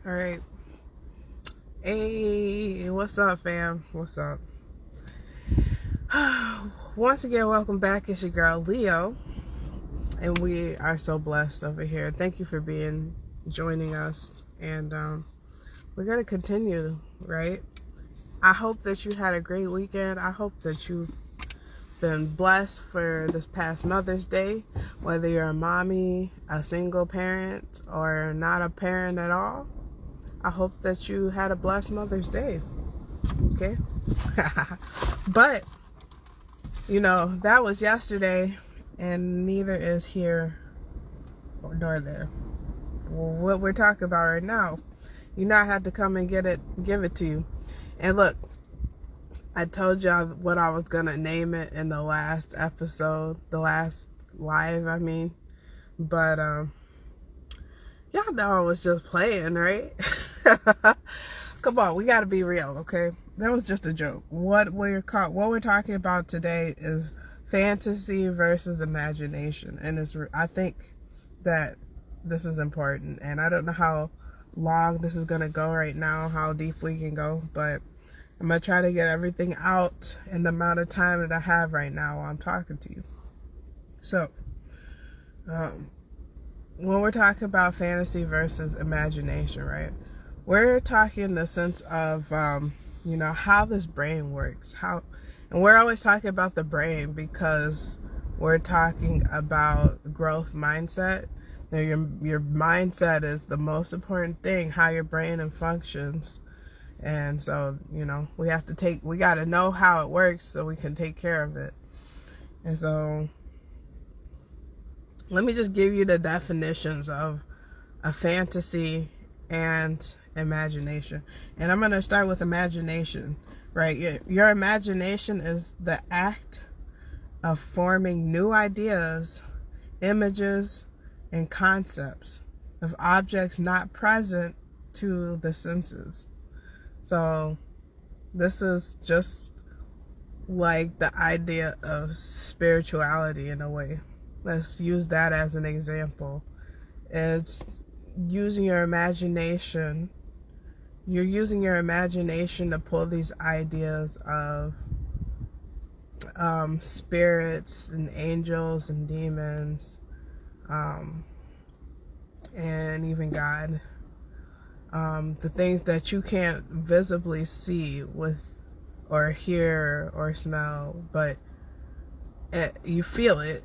All right. Hey, what's up, fam? What's up? Once again, welcome back. It's your girl, Leo. And we are so blessed over here. Thank you for joining us. And we're going to continue, right? I hope that you had a great weekend. I hope that you've been blessed for this past Mother's Day. Whether you're a mommy, a single parent, or not a parent at all. I hope that you had a blessed Mother's Day. Okay? But, that was yesterday, and neither is here nor there. Well, what we're talking about right now, I had to come and give it to you. And look, I told y'all what I was going to name it in the last episode, the last live, But, y'all know I was just playing, right? Come on, we gotta be real, okay? That was just a joke. What we're talking about today is fantasy versus imagination, and I think that this is important. And I don't know how long this is gonna go right now, how deep we can go, but I'm gonna try to get everything out in the amount of time that I have right now while I'm talking to you. So, when we're talking about fantasy versus imagination, right? We're talking in the sense of, how this brain works. And we're always talking about the brain because we're talking about growth mindset. Your mindset is the most important thing, how your brain functions. And so, we got to know how it works so we can take care of it. And so, let me just give you the definitions of a fantasy and imagination. And I'm going to start with imagination, right? Your imagination is the act of forming new ideas, images, and concepts of objects not present to the senses. So this is just like the idea of spirituality in a way. Let's use that as an example. It's using your imagination. You're using your imagination to pull these ideas of spirits and angels and demons, and even God. The things that you can't visibly see or hear or smell, but you feel it.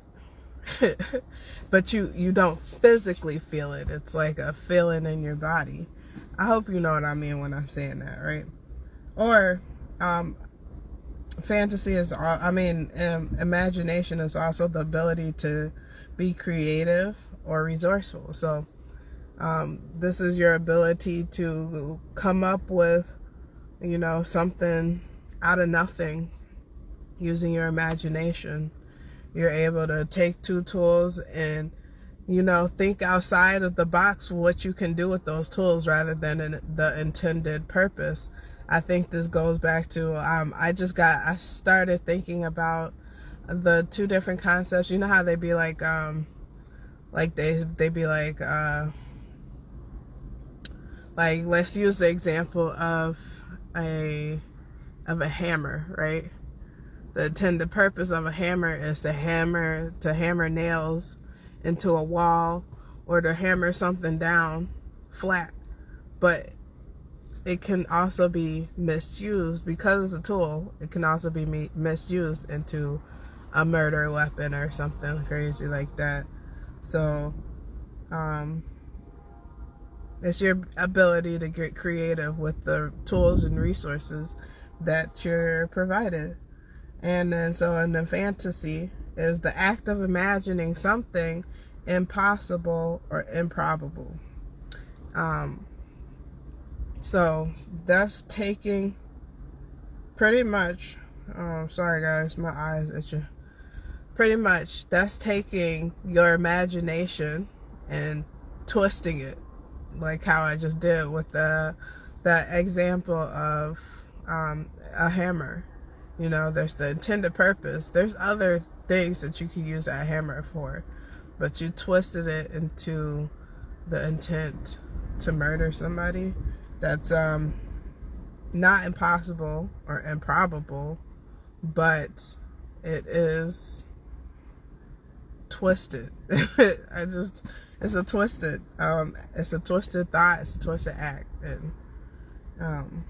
But you don't physically feel it. It's like a feeling in your body. I hope you know what I mean when I'm saying that, right? Or fantasy is imagination is also the ability to be creative or resourceful. So this is your ability to come up with something out of nothing using your imagination. You're able to take two tools and, think outside of the box what you can do with those tools rather than the intended purpose. I think this goes back to, I started thinking about the two different concepts. You know how they be like they be like let's use the example of a hammer, right? The intended purpose of a hammer is to hammer nails into a wall or to hammer something down flat. But it can also be misused because it's a tool. It can also be misused into a murder weapon or something crazy like that. So, it's your ability to get creative with the tools and resources that you're provided. And then in the fantasy is the act of imagining something impossible or improbable. So that's taking pretty much, sorry guys, my eyes itching. Pretty much that's taking your imagination and twisting it, like how I just did with that example of a hammer. There's the intended purpose. There's other things that you can use that hammer for, but you twisted it into the intent to murder somebody. That's not impossible or improbable, but it is twisted. It's a twisted thought, it's a twisted act. And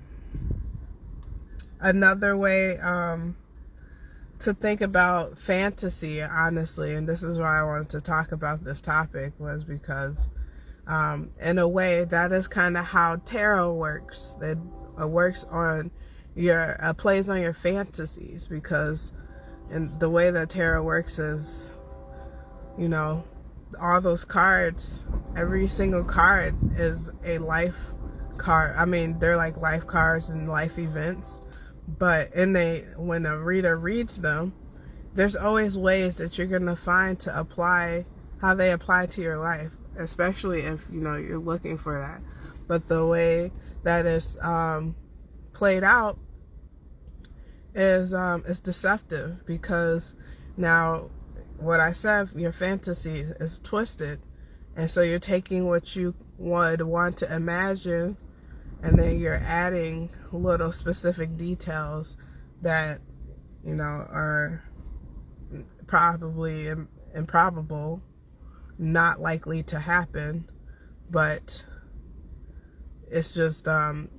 another way to think about fantasy, honestly, and this is why I wanted to talk about this topic, was because in a way that is kind of how tarot works. It works on plays on your fantasies, because and the way that tarot works is, all those cards, every single card is a life card. I mean, they're like life cards and life events, but when a reader reads them, there's always ways that you're gonna find to apply how they apply to your life, especially if you're looking for that. But the way that is played out is deceptive, because now what I said, your fantasy is twisted, and so you're taking what you would want to imagine, and then you're adding little specific details that are probably improbable, not likely to happen, but it's just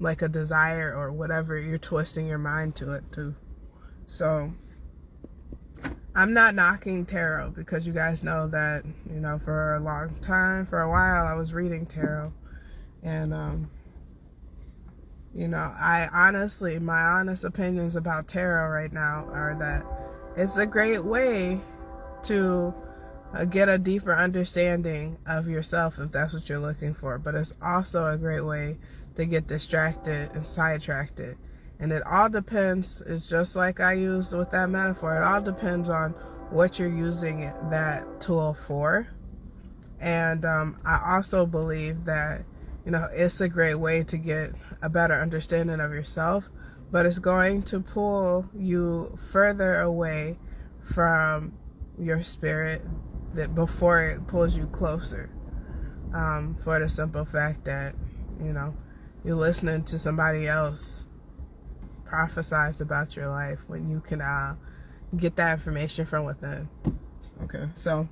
like a desire or whatever you're twisting your mind to it too. So I'm not knocking tarot, because you guys know that for a long time, for a while, I was reading tarot, and I honestly, my honest opinions about tarot right now are that it's a great way to get a deeper understanding of yourself, if that's what you're looking for. But it's also a great way to get distracted and sidetracked. And it all depends. It's just like I used with that metaphor. It all depends on what you're using that tool for. And I also believe that it's a great way to get a better understanding of yourself, but it's going to pull you further away from your spirit before it pulls you closer, for the simple fact that you're listening to somebody else prophesize about your life when you can get that information from within. Okay, so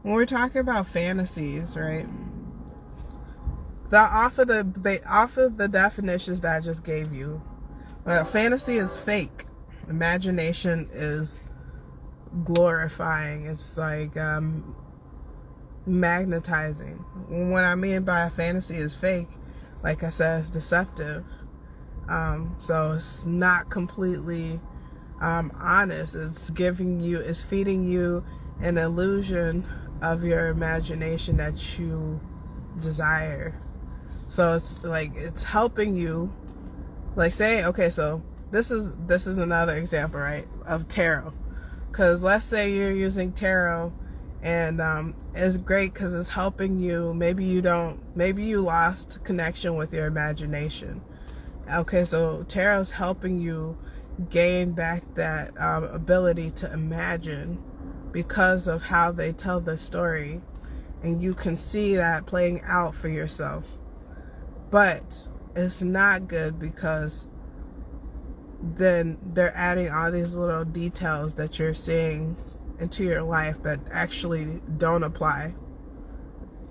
when we're talking about fantasies, right, off of the definitions that I just gave you, fantasy is fake. Imagination is glorifying. It's like magnetizing. What I mean by a fantasy is fake, like I said, it's deceptive. So it's not completely honest. It's feeding you an illusion of your imagination that you desire. So it's helping you, like, say, okay, so this is another example, right, of tarot. Because let's say you're using tarot, and it's great because it's helping you. Maybe you lost connection with your imagination. Okay, so tarot's helping you gain back that ability to imagine, because of how they tell the story, and you can see that playing out for yourself. But it's not good, because then they're adding all these little details that you're seeing into your life that actually don't apply.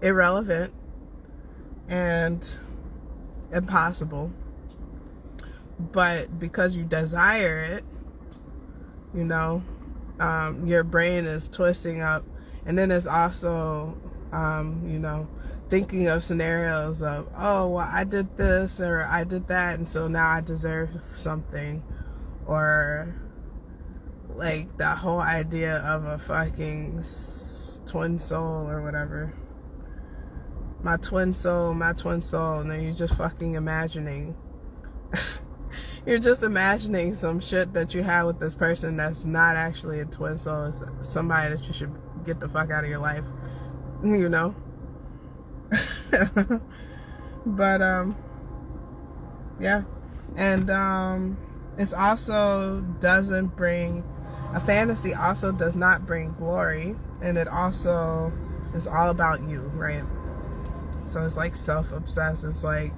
Irrelevant and impossible. But because you desire it, your brain is twisting up. And then there's also, thinking of scenarios of, oh, well, I did this or I did that, and so now I deserve something. Or like that whole idea of a fucking twin soul or whatever. My twin soul, and then you're just fucking imagining. You're just imagining some shit that you have with this person that's not actually a twin soul. It's somebody that you should get the fuck out of your life, But yeah, and it's also doesn't bring a fantasy also does not bring glory, and it also is all about you, right? So it's like self-obsessed. It's like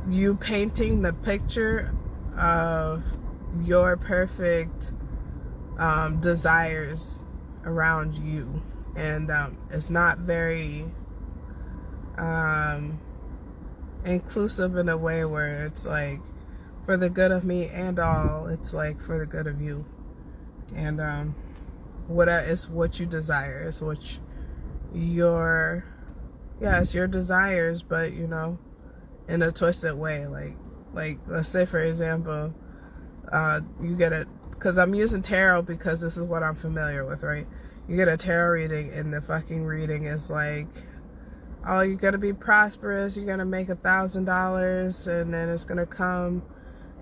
you painting the picture of your perfect desires around you, and it's not very inclusive in a way where it's like for the good of me and all. It's like for the good of you, and it's what you desire. It's what it's your desires, but in a twisted way. Like let's say, for example, you get a, because I'm using tarot because this is what I'm familiar with, right? You get a tarot reading, and the fucking reading is like, oh, you're gonna be prosperous, you're gonna make $1,000, and then it's gonna come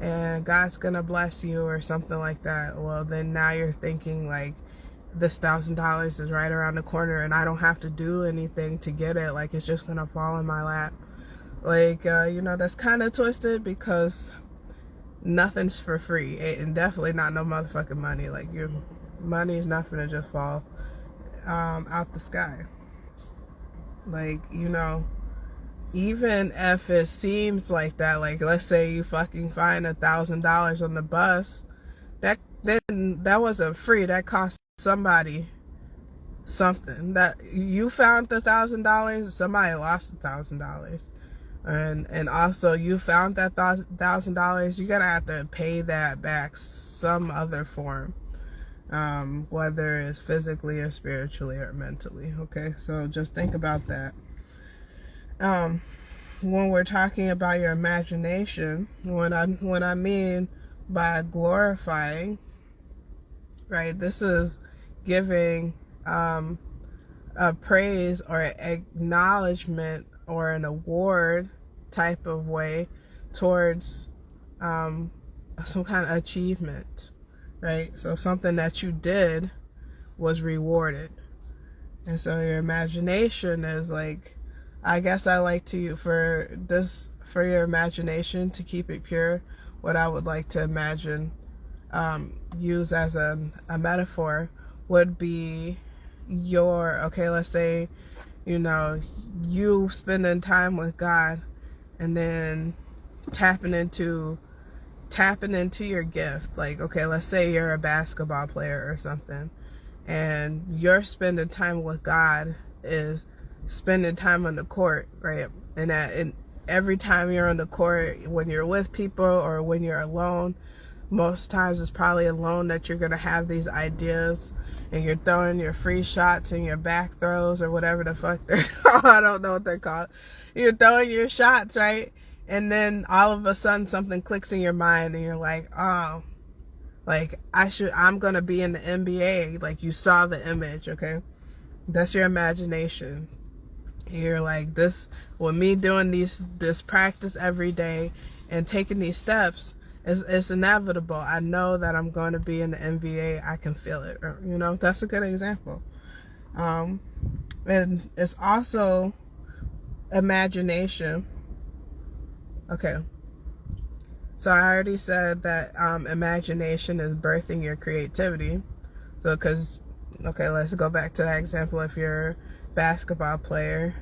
and God's gonna bless you or something like that. Well, then now you're thinking like, this $1,000 is right around the corner and I don't have to do anything to get it. Like, it's just gonna fall in my lap. Like, that's kind of twisted, because nothing's for free, and definitely not no motherfucking money. Like, your money is not gonna just fall out the sky. Like, even if it seems like that, like let's say you fucking find $1,000 on the bus, that wasn't free. That cost somebody something. That you found the $1,000, somebody lost $1,000, and also you found that $1,000. You're gonna have to pay that back some other form, whether it's physically or spiritually or mentally. Okay, so just think about that. When we're talking about your imagination, what I mean by glorifying, right, this is giving a praise or acknowledgement or an award type of way towards some kind of achievement, right? So something that you did was rewarded. And so your imagination is like, I guess I like to, for your imagination to keep it pure, what I would like to imagine, use as a metaphor would be let's say, you spending time with God, and then tapping into your gift. Like, okay, let's say you're a basketball player or something, and your spending time with God is spending time on the court, right? And every time you're on the court, when you're with people or when you're alone, most times it's probably alone that you're going to have these ideas, and you're throwing your free shots and your back throws or whatever the fuck they're called. I don't know what they're called. You're throwing your shots, right? And then all of a sudden something clicks in your mind, and you're like, oh, like I'm going to be in the NBA. Like, you saw the image, okay? That's your imagination. You're like, this, with me doing this practice every day and taking these steps, it's inevitable. I know that I'm going to be in the NBA. I can feel it. That's a good example. And it's also imagination. Okay. So I already said that imagination is birthing your creativity. So, let's go back to that example. If you're a basketball player,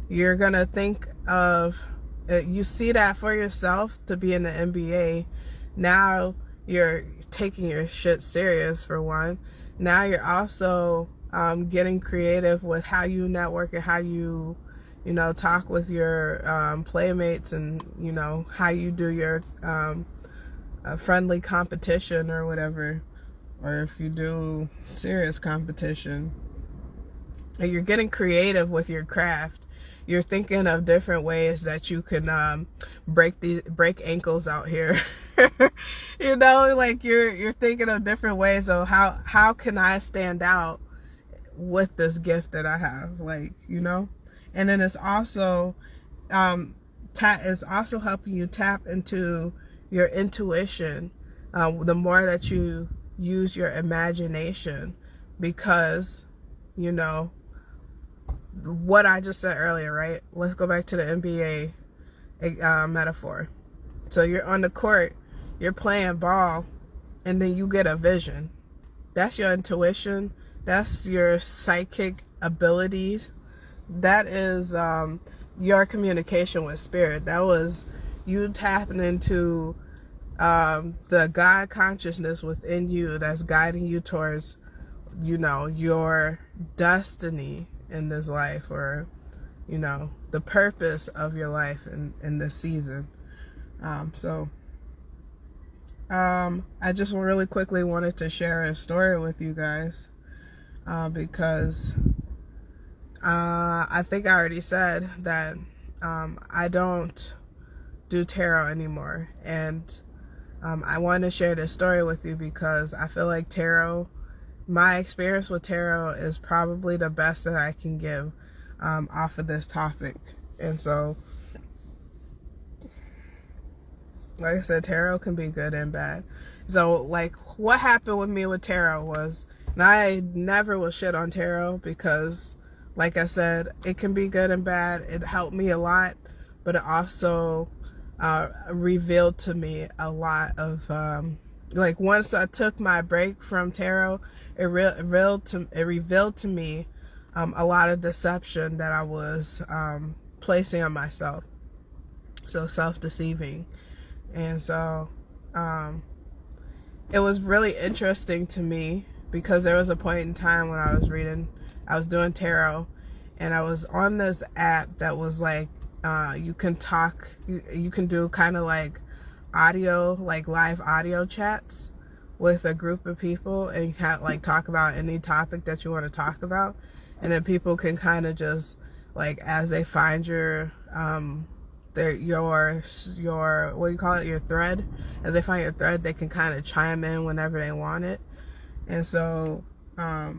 you're going to think of, you see that for yourself to be in the NBA. Now you're taking your shit serious, for one. Now you're also getting creative with how you network and how you talk with your playmates, and how you do your friendly competition or whatever, or if you do serious competition. And you're getting creative with your craft. You're thinking of different ways that you can break ankles out here. Like you're thinking of different ways of how can I stand out with this gift that I have, and then it's also is also helping you tap into your intuition, the more that you use your imagination, because what I just said earlier, right? Let's go back to the NBA metaphor. So you're on the court, you're playing ball, and then you get a vision. that's your intuition. That's your psychic abilities. That is your communication with spirit. That was you tapping into the God consciousness within you that's guiding you towards, your destiny in this life, or, the purpose of your life in this season. I just really quickly wanted to share a story with you guys because I think I already said that I don't do tarot anymore, and I want to share this story with you because I feel like my experience with tarot is probably the best that I can give off of this topic. And so, like I said, tarot can be good and bad. So, like, what happened with me with tarot was, and I never will shit on tarot because, like I said, it can be good and bad. It helped me a lot, but it also revealed to me a lot of, once I took my break from tarot, it revealed to me a lot of deception that I was placing on myself. So self-deceiving. And so it was really interesting to me because there was a point in time when I was doing tarot, and I was on this app that was like, you can talk, you can do kind of like audio, like live audio chats with a group of people, and you can like talk about any topic that you want to talk about, and then people can kind of just like, as they find your what do you call it, your thread, as they find your thread, they can kind of chime in whenever they want it. And so I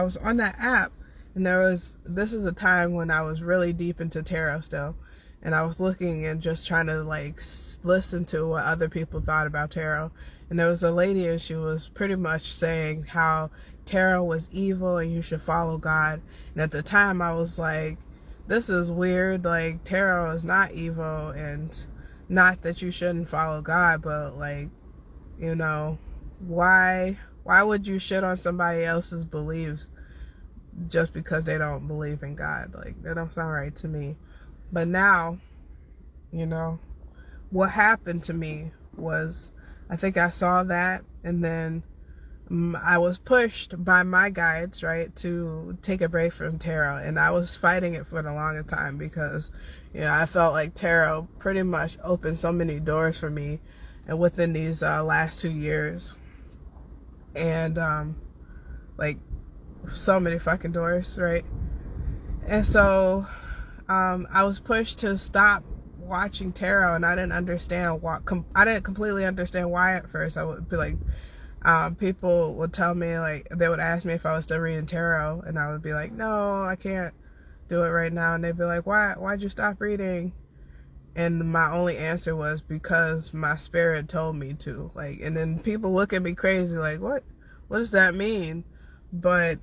was on that app, and this is a time when I was really deep into tarot still, and I was looking and just trying to like listen to what other people thought about tarot. And there was a lady, and she was pretty much saying how tarot was evil and you should follow God. And at the time I was like, this is weird, like tarot is not evil, and not that you shouldn't follow God, but like, why would you shit on somebody else's beliefs just because they don't believe in God? Like, that don't sound right to me. But now, what happened to me was, I think I saw that, and then I was pushed by my guides, right, to take a break from tarot. And I was fighting it for the longest time because, I felt like tarot pretty much opened so many doors for me, and within these last 2 years. And, like, so many fucking doors, right? And so, I was pushed to stop watching tarot, and I didn't understand I didn't completely understand why at first. I would be like, people would tell me, like, they would ask me if I was still reading tarot, and I would be like, no, I can't do it right now. And they'd be like, why'd you stop reading? And my only answer was, because my spirit told me to. Like, and then people look at me crazy, like, what does that mean? But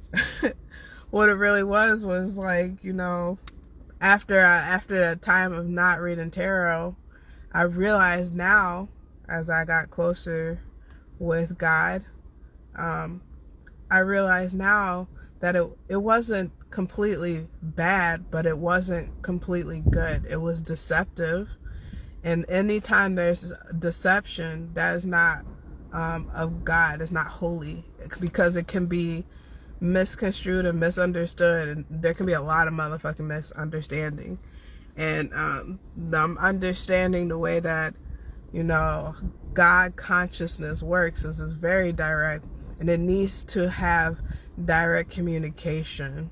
what it really was like, after a time of not reading tarot, I realized now, as I got closer with God, I realize now that it wasn't completely bad, but it wasn't completely good. It was deceptive, and anytime there's deception, that is not of God. It's not holy, because it can be misconstrued and misunderstood, and there can be a lot of motherfucking misunderstanding. And I'm understanding the way that God consciousness works is very direct, and it needs to have direct communication.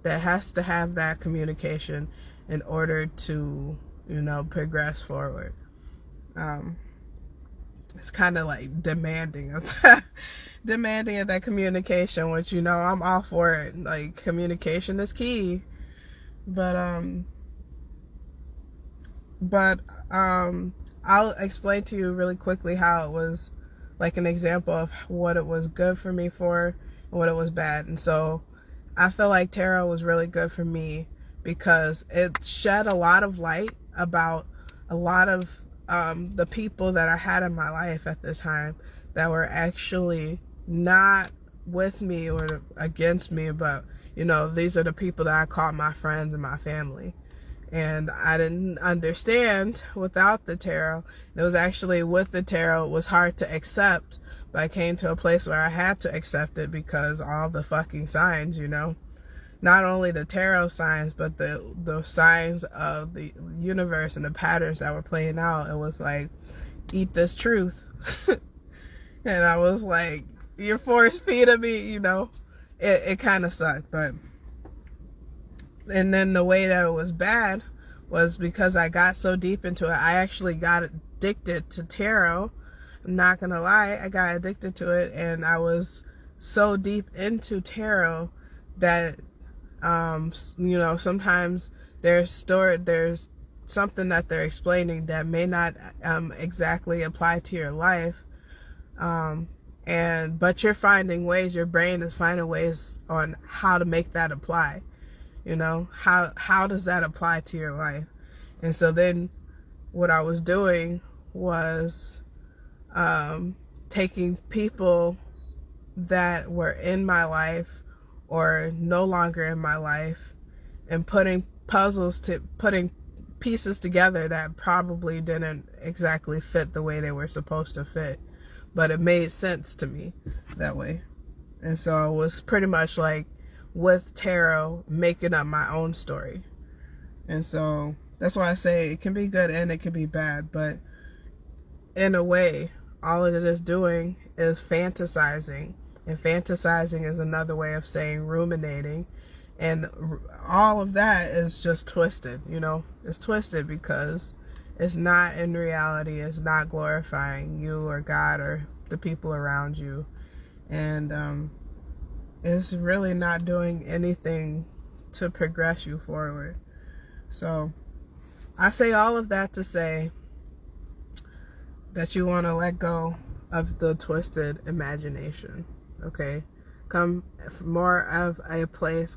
That has to have that communication in order to progress forward. It's kind of like demanding of that communication, which I'm all for it. Like, communication is key, but I'll explain to you really quickly how it was, like, an example of what it was good for me for and what it was bad. And so I feel like tarot was really good for me because it shed a lot of light about a lot of the people that I had in my life at this time that were actually not with me or against me, but, you know, these are the people that I call my friends and my family. And I didn't understand without the tarot. It was actually with the tarot, it was hard to accept, but I came to a place where I had to accept it because all the fucking signs, you know, not only the tarot signs, but the signs of the universe and the patterns that were playing out. It was like, eat this truth. And I was like, you're force feeding me, you know. It kind of sucked, but and then the way that it was bad was because I got so deep into it. I actually got addicted to tarot. I'm not gonna lie, I got addicted to it, and I was so deep into tarot that you know, sometimes there's something that they're explaining that may not exactly apply to your life, but you're finding ways, your brain is finding ways on how to make that apply. You know, how does that apply to your life? And so then what I was doing was taking people that were in my life or no longer in my life and putting pieces together that probably didn't exactly fit the way they were supposed to fit, but it made sense to me that way. And so it was pretty much like, with tarot, making up my own story. And so that's why I say it can be good and it can be bad, but in a way, all it is doing is fantasizing, and fantasizing is another way of saying ruminating, and all of that is just twisted, you know. It's twisted because it's not in reality, it's not glorifying you or God or the people around you, and it's really not doing anything to progress you forward. So I say all of that to say that you want to let go of the twisted imagination, okay? Come in more of a place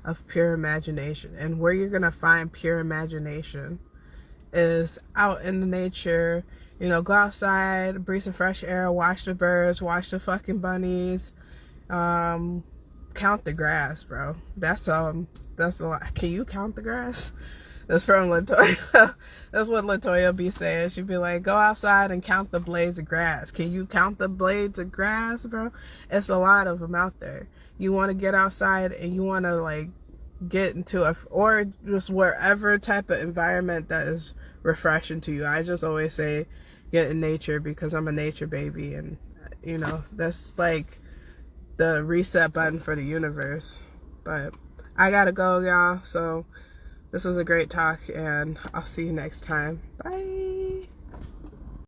of pure imagination. And where you're going to find pure imagination is out in the nature. You know, go outside, breathe some fresh air, watch the birds, watch the fucking bunnies, count the grass, bro. That's a lot. Can you count the grass? That's from Latoya. That's what Latoya be saying. She'd be like, go outside and count the blades of grass. Can you count the blades of grass, bro? It's a lot of them out there. You want to get outside and you want to like get into or just wherever type of environment that is refreshing to you. I just always say get in nature because I'm a nature baby, and you know, that's like the reset button for the universe. But I gotta go, y'all, so this was a great talk, and I'll see you next time. Bye.